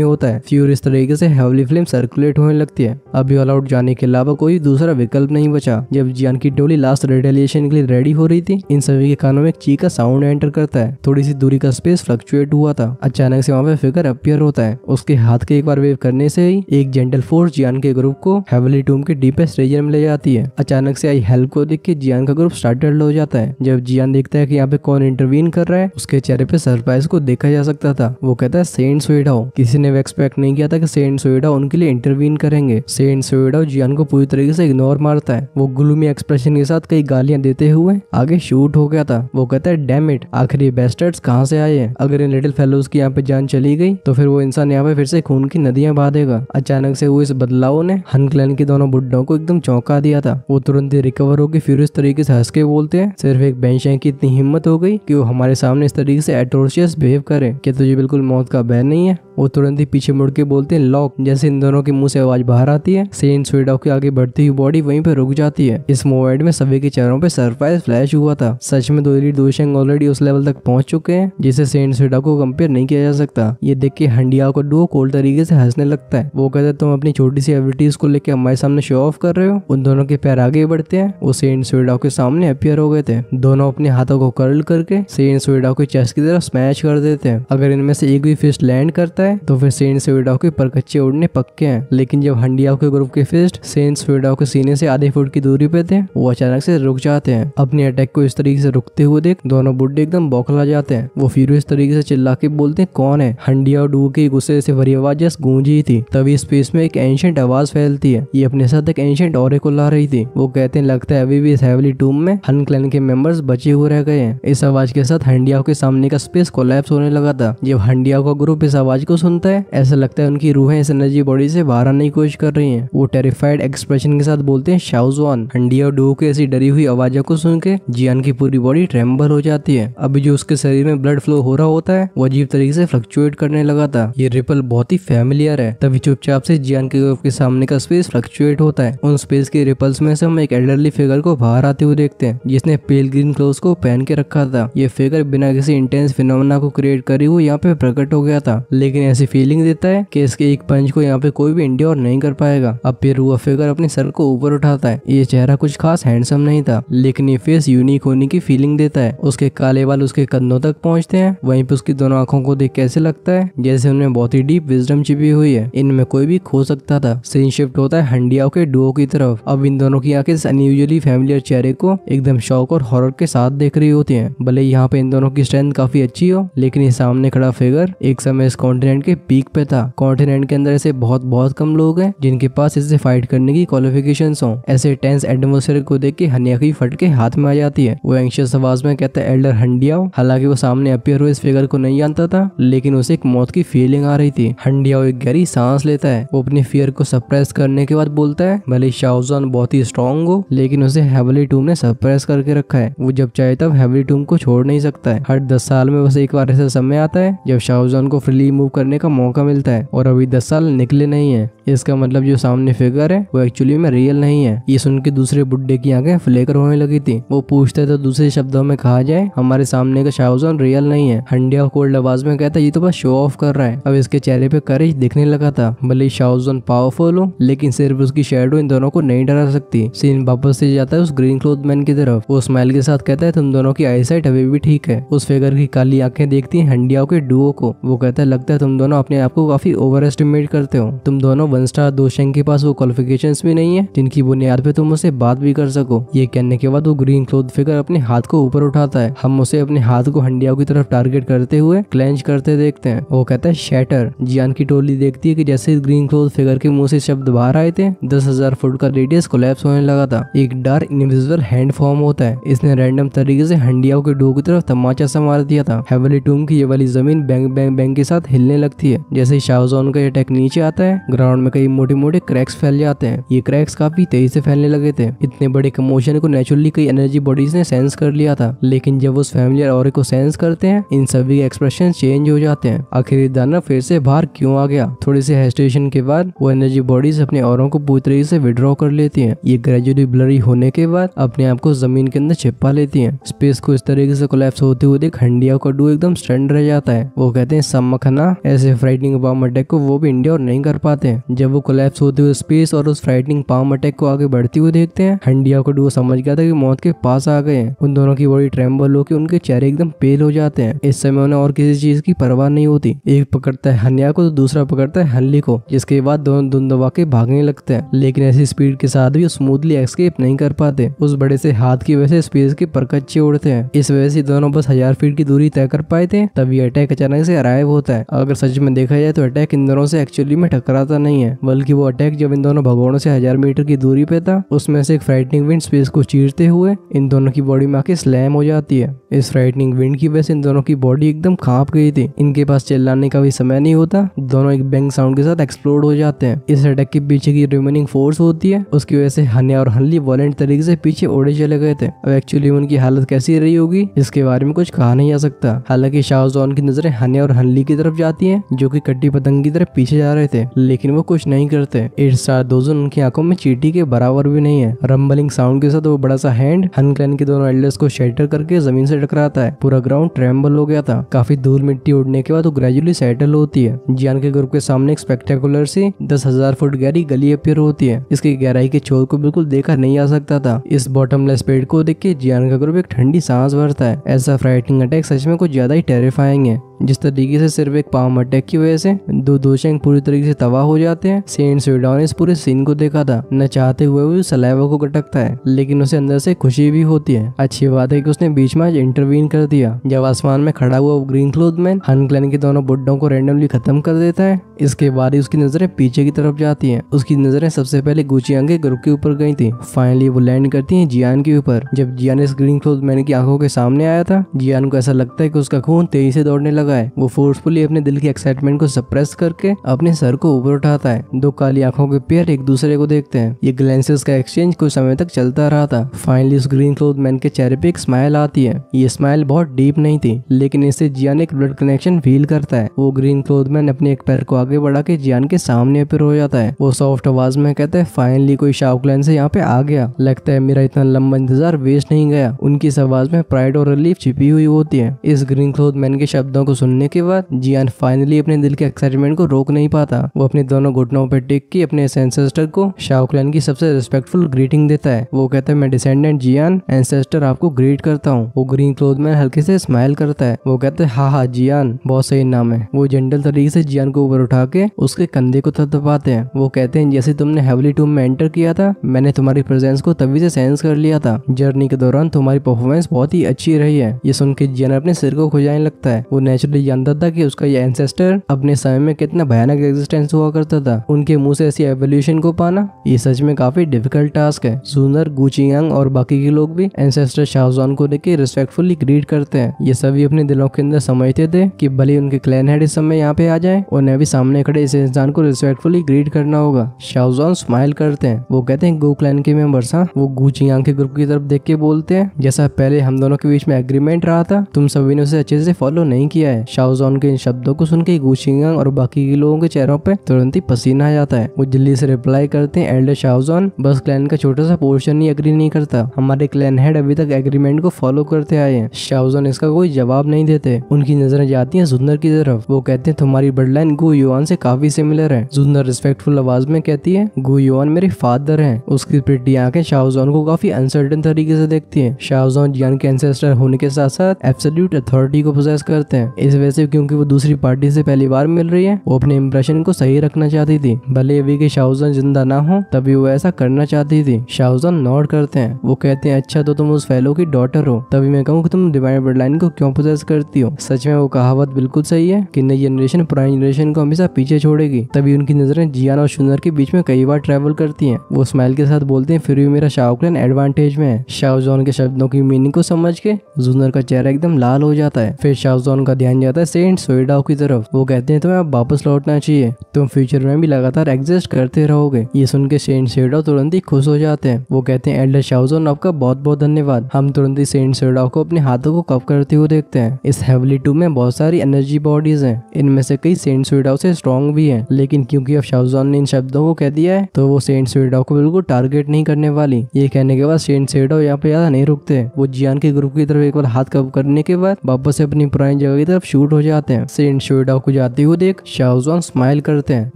होता है। फ्यूर इस तरीके से हेवली फ्लेम सर्कुलेट होने लगती है। अभी ऑल आउट जाने के अलावा कोई दूसरा विकल्प नहीं बचा। जब जियान की टोली लास्ट रिटेलिएशन के लिए रेडी हो रही थी, इन सभी के कानों में एक चीख का साउंड एंटर करता है। थोड़ी सी दूरी का स्पेस फ्लक्चुएट हुआ था। अचानक से वहाँ पे फिगर अपीयर होता है। उसके हाथ के एक बार वेव करने से ही एक जेंटल फोर्स जियान के ग्रुप को हेवली टूम के डीपेस्ट रीजन में ले जाती है। अचानक से आई हेल्प को देख के जियान का ग्रुप स्टार्टल्ड हो जाता है। जब जियान देखता है कि यहाँ पे कौन इंटरवीन कर रहा है, उसके चेहरे पे सरप्राइज को देखा जा सकता था। वो कहता है सेंट सुएडाओ। किसी ने एक्सपेक्ट नहीं किया था कि सेंट सुएडाओ उनके लिए इंटरवीन करेंगे। सेंट सुएडाओ जियान को पूरी तरीके से इग्नोर मारता है। वो ग्लूमी एक्सप्रेशन के साथ कई गालियां देते हुए आगे शूट हो गया था। वो कहता है डैम इट, आखिर ये बेस्टर्ड्स कहाँ से आए हैं? अगर इन लिटिल फेलोज की यहाँ पे जान चली गई तो फिर वो इंसान यहाँ पे फिर से खून की नदियां बहा देगा। अचानक से हुए इस बदलाव ने हन क्लैन के दोनों बुड्ढों को एकदम चौंका दिया था। वो तुरंत ही रिकवर होकर फ्यूरियस तरीके से हंस के बोलते हैं, सिर्फ एक बेंशैंक की इतनी हिम्मत हो गई कि वो हमारे सामने इस तरीके से एट्रोशियस बिहेव करे। क्या तुझे बिल्कुल मौत का भय नहीं है? वो तुरंत ही पीछे मुड़ के बोलते हैं लॉक। जैसे इन दोनों के मुंह से आवाज बाहर आती है, सेंट सुएडाओ की आगे बढ़ती हुई बॉडी वहीं पे रुक जाती है। इस मोमेंट में सभी के चेहरों पे सरप्राइज फ्लैश हुआ था। सच में दो एलीट दोशंग ऑलरेडी उस लेवल तक पहुंच चुके हैं जिसे सेंट सुएडाओ को कंपेयर नहीं किया जा सकता। ये देख के हंडियाओ को डुओ कोल्ड तरीके से हंसने लगता है। वो कहता है तुम अपनी छोटी सी एबिलिटीज को लेकर हमारे सामने शो ऑफ कर रहे हो। उन दोनों के पैर आगे बढ़ते हैं। वो सेंट सुएडाओ के सामने अपीयर हो गए थे। दोनों अपने हाथों को कर्ल करके सेंट सुएडाओ के चेस्ट की तरफ स्मैश कर देते हैं। अगर इनमें से एक भी फिस्ट लैंड करता है तो फिर सेंट सुएडाओ के पर कच्चे उड़ने पक्के हैं। लेकिन जब हंडियाओ के ग्रुप के फिस्ट सेंट सुएडाओ के सीने से आधे फुट की दूरी पे थे, वो अचानक से रुक जाते हैं। अपने अटैक को इस तरीके से रुकते हुए देख दोनों बुड्ढे एकदम बौखला जाते हैं। वो फ्यूरियस तरीके से चिल्ला के बोलते हैं कौन है? हंडियाओ डुओ की गुस्से से भरी आवाज जस्ट गूंजी थी। तभी स्पेस में एक एंशिएंट आवाज फैलती है। ये अपने साथ एक एंशिएंट ऑरे को ला रही थी। वो कहते हैं लगता है अभी भी इस हेवली टूम में हन क्लैन के मेंबर्स बचे हुए रह गए हैं। इस आवाज के साथ हंडियाओ के सामने का स्पेस कोलैप्स होने लगा था। जब हंडियाओ का ग्रुप इस आवाज को सुनता है, ऐसा लगता है उनकी रूहें इस एनर्जी बॉडी से बाहर आने की कोशिश कर रही हैं। वो टेरिफाइड एक्सप्रेशन के साथ बोलते हैं शाओजुआन। हंडियाओ डुओ की ऐसी डरी हुई आवाजों को सुन के जियान की पूरी बॉडी ट्रेम्बल हो जाती है। अभी जो उसके शरीर में ब्लड फ्लो हो रहा होता है वो अजीब तरीके से फ्लक्चुएट करने लगा था। ये रिपल बहुत ही फैमिलियर है। तभी चुपचाप से जियान के सामने का स्पेस फ्लक्चुएट होता है। उन स्पेस के रिपल्स में से हम एक एल्डरली फिगर को बाहर आते हुए देखते हैं जिसने पेल ग्रीन क्लोथ्स को पहन के रखा था। ये फिगर बिना किसी इंटेंस फिनोमेना को क्रिएट करे हुए यहाँ पे प्रकट हो गया था, लेकिन ऐसी फीलिंग देता है कि इसके एक पंच को यहाँ पे कोई भी इंड्योर नहीं कर पाएगा। अब फिर वो फिगर अपने सर को ऊपर उठाता है। ये चेहरा कुछ खास हैंडसम नहीं था, लेकिन ये फेस यूनिक होने की फीलिंग देता है। उसके काले बाल उसके कंधों तक पहुंचते हैं। वहीं पे उसकी दोनों आंखों को देख कैसे लगता है जैसे उनमें बहुत ही डीप विजडम छिपी हुई है। इनमें कोई भी खो सकता था। सीन शिफ्ट होता है हंडियाओ के डुओ की तरफ। अब इन दोनों की आंखें अनयूजुअली फैमिलियर चेहरे को एकदम शौक और हॉरर के साथ देख रही होती हैं। भले यहाँ पे इन दोनों की स्ट्रेंथ काफी अच्छी हो, लेकिन ये सामने खड़ा फिगर एक समय इस कॉन्टिनेंट के पीक पे था। कॉन्टिनेंट के अंदर ऐसे बहुत कम लोग हैं जिनके पास इससे फाइट करने की क्वालिफिकेशंस हो। ऐसे टेंस एटमॉस्फेयर को देख के हनिया की फट के हाथ में आ जाती है। वो एंशियस आवाज में कहता है एल्डर हंडियाओ। हालांकि वो सामने अपीयर हुए इस फिगर को नहीं जानता था, लेकिन उसे एक मौत की फीलिंग आ रही थी। हंडियाओ एक गहरी सांस लेता है। वो अपने फियर को सप्रेस करने के बाद बोलता है भले शाओजुआन बहुत ही स्ट्रॉन्ग हो, लेकिन उसे हेवली टूम ने सप्रेस करके रखा है। वो जब चाहे तब हेवली टूम को छोड़ नहीं सकता है। हर 10 साल में बस एक बार ऐसा समय आता है जब शाओजुआन को फ्रीली मूव करने का मौका मिलता है, और अभी 10 साल निकले नहीं है। इसका मतलब जो सामने फिगर है वो एक्चुअली में रियल नहीं है। ये सुन के दूसरे बुड्ढे की आंखें फ्लेकर होने लगी थी। वो पूछते तो दूसरे शब्दों में कहा जाए हमारे सामने का शाओजुआन रियल नहीं है। हंडियाओ कोल्ड आवाज में कहता है ये तो बस शो ऑफ कर रहा है। अब इसके चेहरे पे करेज दिखने लगा था। भले शाओजुआन पावरफुल हो, लेकिन सिर्फ उसकी शैडो इन दोनों को नहीं डरा सकती। सीन वापस से जाता है उस ग्रीन क्लोथ मैन की तरफ। वो स्माइल के साथ कहता है तुम दोनों की आईसाइट अभी भी ठीक है। उस फिगर की काली आंखें देखती है हंडियाओ के डुओ को। वो कहता है लगता है तुम दोनों अपने आप को काफी ओवर एस्टिमेट करते हो। तुम दोनों 1 स्टार दोशंग के पास वो क्वालिफिकेशंस भी नहीं है जिनकी बुनियाद पे तुम उससे बात भी कर सको। ये कहने के बाद वो ग्रीन क्लोथ फिगर अपने हाथ को ऊपर उठाता है। हम उसे अपने हाथ को हंडियाओ की तरफ टारगेट करते हुए क्लेंच करते देखते हैं। वो कहता है शैटर। जियान की टोली देखती है कि जैसे ग्रीन क्लोथ फिगर के मुंह से शब्द बाहर आए थे, 10,000 फुट का रेडियस कोलैप्स होने लगा था। एक डार्क इनविजिबल हैंड फॉर्म होता है। इसने रैंडम तरीके से हंडियाओ के डुओ की तरफ तमाचा सा मार दिया था। हेवली टूम की ये वाली जमीन बैंग बैंग बैंग के साथ हिलने लगती है। जैसे ही शाओजुआन का अटैक नीचे आता है, ग्राउंड में कई मोटे मोटे क्रैक्स फैल जाते हैं। ये क्रैक्स काफी तेजी से फैलने लगे थे। इतने बड़े कमोशन को नेचुरली कई एनर्जी बॉडीज ने सेंस कर लिया था, लेकिन जब उस फैमिलियर ऑरा को सेंस करते हैं, इन सभी के एक्सप्रेशन चेंज हो जाते हैं। आखिर दानव फिर से बाहर क्यों आ गया? थोड़ी सी हेजिटेशन के बाद वो एनर्जी बॉडीज अपने औरों को पूरी तरीके से विड्रॉ कर लेती हैं। ये ग्रेजुअली ब्लरी होने के बाद अपने आप को जमीन के अंदर छिपा लेती हैं। स्पेस को इस तरीके से कोलैप्स होते हुए देख हंडिया का डू एकदम स्टंड रह जाता है। वो कहते हैं सम्मखना, ऐसे फ्राइटनिंग बॉम्ब अटैक को वो भी इंडिया और नहीं कर पाते। जब वो कोलैप्स होते हुए स्पेस और उस फ्राइटनिंग बॉम्ब अटैक को आगे बढ़ती हुए देखते हैं, हंडिया का डू समझ गया था कि मौत के पास आ गए हैं। उन दोनों की बॉडी ट्रेम्बल होकर उनके चेहरे एकदम पेल हो जाते हैं। इस समय उन्हें और किसी चीज की परवाह नहीं होती। एक पकड़ता है हन्या को तो दूसरा पकड़ता है हनली को, जिसके बाद दोनों धुन दबा के भागने लगते हैं। लेकिन ऐसी स्पीड के साथ भी स्मूथली एस्केप नहीं कर पाते। उस बड़े से हाथ की वजह से स्पेस के परकच्चे उड़ते हैं। इस वजह से दोनों बस 1000 फीट की दूरी तय कर पाए थे। तब ये अटैक अचानक से अराइव होता है। अगर सच में देखा जाए तो अटैक इन दोनों से एक्चुअली में टकराता नहीं है, बल्कि वो अटैक जब इन दोनों भगवानों से 1000 मीटर की दूरी पे था, उसमें से एक फ्राइटनिंग विंड स्पेस को चीरते हुए इन दोनों की बॉडी में आके स्लैम हो जाती है। इस फ्राइटनिंग विंड की वजह से इन दोनों की बॉडी एकदम कांप गई थी। इनके पास चिल्लाने का भी समय नहीं होता। दोनों एक बैंग साउंड के साथ एक्सप्लोड हो जाते हैं। इस अटैक के पीछे की रिमेनिंग फोर्स होती है, उसकी वजह से हन्या और हनली वॉलेंट तरीके से पीछे उड़े चले गए थे। अब एक्चुअली उनकी हालत कैसी रही होगी इसके बारे में कुछ कहा नहीं जा सकता। हालांकि शाओजॉन की नजरें हन्या और हनली की तरफ जाती हैं, जो कि कट्टी पतंग की तरफ पीछे जा रहे थे, लेकिन वो कुछ नहीं करते। 8 स्टार दोजन उनकी आंखों में चींटी के बराबर भी नहीं है। रंबलिंग साउंड के साथ वो बड़ा सा हैंड हन क्लैन के दोनों एल्डर्स को शेल्टर करके जमीन से टकराता है। पूरा ग्राउंड ट्रेम्बल हो गया था। काफी धूल मिट्टी उड़ने के बाद वो ग्रेजुअली सेटल होती है। जियान के ग्रुप के सामने एक स्पेक्टेकुलर सी 10,000 फुट गहरी गली अपीयर होती है। इसकी गहराई के छोर को बिल्कुल देखा नहीं आ सकता था। इस बॉटमलेस पेड़ को देख के जियान का ग्रुप एक ठंडी सांस भरता है। ऐसा फ्राइटनिंग अटैक सच में कुछ ज्यादा ही टेरिफाइंग है। जिस तरीके से सिर्फ एक पाम अटैक की वजह से दो दोशंग पूरी तरीके से तबाह हो जाते हैं, सेंट स्वीडान ने इस पूरे सीन को देखा था। न चाहते हुए वो सलाइवा को गटकता है, लेकिन उसे अंदर से खुशी भी होती है। अच्छी बात है कि उसने बीच में आज इंटरवीन कर दिया। जब आसमान में खड़ा हुआ वो ग्रीन क्लोथ मैन हन क्लैन के दोनों बुड्ढों को रैंडमली खत्म कर देता है। इसके बाद ही उसकी नजरें पीछे की तरफ जाती हैं। उसकी नजरें सबसे पहले गुचियांग के ग्रुप के ऊपर गई थी। फाइनली वो लैंड करती हैं जियान के ऊपर। जब जियान इस ग्रीन क्लोथ मैन की आंखों के सामने आया था, जियान को ऐसा लगता है कि उसका खून तेजी से दौड़ने लगा है। वो फोर्सफुली अपने दिल की एक्साइटमेंट को सप्रेस करके अपने सर को ऊपर उठाता है। दो काली आंखों के पेयर एक दूसरे को देखते हैं। ये ग्लेंसेस का एक्सचेंज कुछ समय तक चलता रहा था। फाइनली उस ग्रीन क्लोथ मैन के चेहरे पे एक स्माइल आती है। ये स्माइल बहुत डीप नहीं थी, लेकिन इससे जियान एक ब्लड कनेक्शन फील करता है। वो ग्रीन क्लोथ मैन अपने एक पैर को आगे बढ़ा के जियान के सामने अपीयर हो जाता है। वो सॉफ्ट आवाज में कहता है, फाइनली कोई शाओ क्लैन से यहाँ पे आ गया। लगता है मेरा इतना लंबा इंतजार वेस्ट नहीं गया। उनकी इस आवाज में प्राइड और रिलीफ छिपी हुई होती है। इस ग्रीन क्लोथ मैन के शब्दों को सुनने के बाद जियान फाइनली अपने दिल के एक्साइटमेंट को रोक नहीं पाता। वो अपने दोनों घुटनों पर टेक के अपने एंसेस्टर को शाओ क्लैन की सबसे रिस्पेक्टफुल ग्रीटिंग देता है। वो कहता है, मैं डिसेंडेंट जियान एंसेस्टर आपको ग्रीट करता हूँ। वो ग्रीन क्लोथ मैन हल्के से स्माइल करता है। वो कहता है, हाँ जियान बहुत सही नाम है। वो जेंटल तरीके से जियान को ऊपर उठा के उसके कंधे को थपथपाते हैं। वो कहते हैं, जैसे तुमने हेवली टूम में एंटर किया था, मैंने तुम्हारी प्रेजेंस को तभी से सेंस कर लिया था। जर्नी के दौरान तुम्हारी परफॉर्मेंस बहुत ही अच्छी रही है। ये सुन के जियान अपने सिर को खुजाने लगता है। वो नेचुरली जानता था कि उसका ये एंसेस्टर अपने समय में कितना भयानक एग्जिस्टेंस हुआ करता था। उनके मुंह से ऐसी एवोल्यूशन को पाना ये सच में काफी डिफिकल्ट टास्क है। सुनर, गुचियांग और बाकी के लोग भी एंसेस्टर शाओजॉन को लेकर रिस्पेक्टफुली ग्रीट करते हैं। ये सभी अपने दिलों के अंदर समझते थे कि भले उनके क्लैन हेड इस समय यहाँ पे आ जाए, उन्हें भी सामने खड़े इस इंसान को रिस्पेक्टफुली ग्रीट करना होगा। शाओजॉन स्माइल करते हैं। वो कहते हैं, गो क्लैन के मेंबर्स, हाँ। वो गुचियांग के ग्रुप की तरफ देख के बोलते हैं, जैसा पहले हम दोनों के बीच में एग्रीमेंट रहा था, तुम सभी ने उसे अच्छे से फॉलो नहीं किया है। शाओजॉन के इन शब्दों को सुन के गुचियांग और बाकी के लोगों के चेहरों पे तुरंत ही पसीना आ जाता है। वो जल्दी से रिप्लाई करते हैं, एल्डर शाओजॉन, बस क्लैन का छोटा सा पोर्शन ही एग्री नहीं करता। हमारे क्लैन हेड अभी तक एग्रीमेंट को फॉलो करते आए हैं। शाओजॉन इसका कोई जवाब नहीं देते। उनकी नजरें जाती हैं जुन्नर की तरफ। वो कहते हैं, तुम्हारी ब्लड लाइन गु युआन से काफी सिमिलर है। जुन्नर रिस्पेक्टफुल आवाज में कहती है, गु युआन मेरे फादर हैं। उसकी प्रिटी आंखें शाओजॉन को काफी अनसर्टेन तरीके से देखती हैं। शाओजॉन जियान के एंसेस्टर होने के साथ साथ एब्सोल्यूट अथॉरिटी को पोजेस करते हैं। इस वजह से क्योंकि वो दूसरी पार्टी से पहली बार मिल रही है, वो अपने इंप्रेशन को सही रखना चाहती थी। भले अभी के शाओजॉन जिंदा ना हो, तभी वो ऐसा करना चाहती थी। शाओजॉन नॉड करते हैं। वो कहते हैं, अच्छा तो तुम उस फेलो की डॉटर हो, तभी मैं कहूँ कि तुम डिवाइन ब्लड लाइन को क्यों पोजेस करती हो। सच में वो कहावत बिल्कुल सही है कि नई जनरेशन पुरानी जनरेशन को हमेशा पीछे छोड़ेगी। तभी उनकी नजरें जियान और शुनर के बीच में कई बार ट्रेवल करती हैं। वो स्माइल के साथ बोलते हैं, फिर भी मेरा शाओ क्लैन एडवांटेज में है। शाओजॉन के शब्दों की मीनिंग को समझ के जुनर का चेहरा एकदम लाल हो जाता है। फिर शाओजॉन का ध्यान ध्यान जाता है सेंट सोइडाओ की तरफ। वो कहते हैं तुम्हें अब वापस लौटना चाहिए, तुम फ्यूचर में भी लगातार एग्जिस्ट करते रहोगे। ये सुन के सेंट सोइडाओ तुरंत ही खुश हो जाते हैं। वो कहते हैं एल्डर शाओजोन आपका बहुत बहुत धन्यवाद। हम तुरंत ही सेंट सोइडाओ को अपने हाथों को कप करते हुए देखते हैं। इस हेवली टूब में बहुत सारी एनर्जी बॉडीज हैं, इनमें से कई सेंट सोइडाओ से स्ट्रॉन्ग भी हैं, लेकिन क्योंकि अब शाओजोन ने इन शब्दों को कह दिया है तो वो सेंट सोइडाओ को बिल्कुल टारगेट नहीं करने वाली। ये कहने के बाद सेंट सोइडाओ यहाँ पे ज्यादा नहीं रुकते। वो जियान के ग्रुप की तरफ एक बार हाथ कप करने के बाद वापस से अपनी पुरानी जगह की तरफ शूट हो जाते हैं। सेंट सोइडाओ को जाते हुए देख शाओजोन स्माइल करते हैं।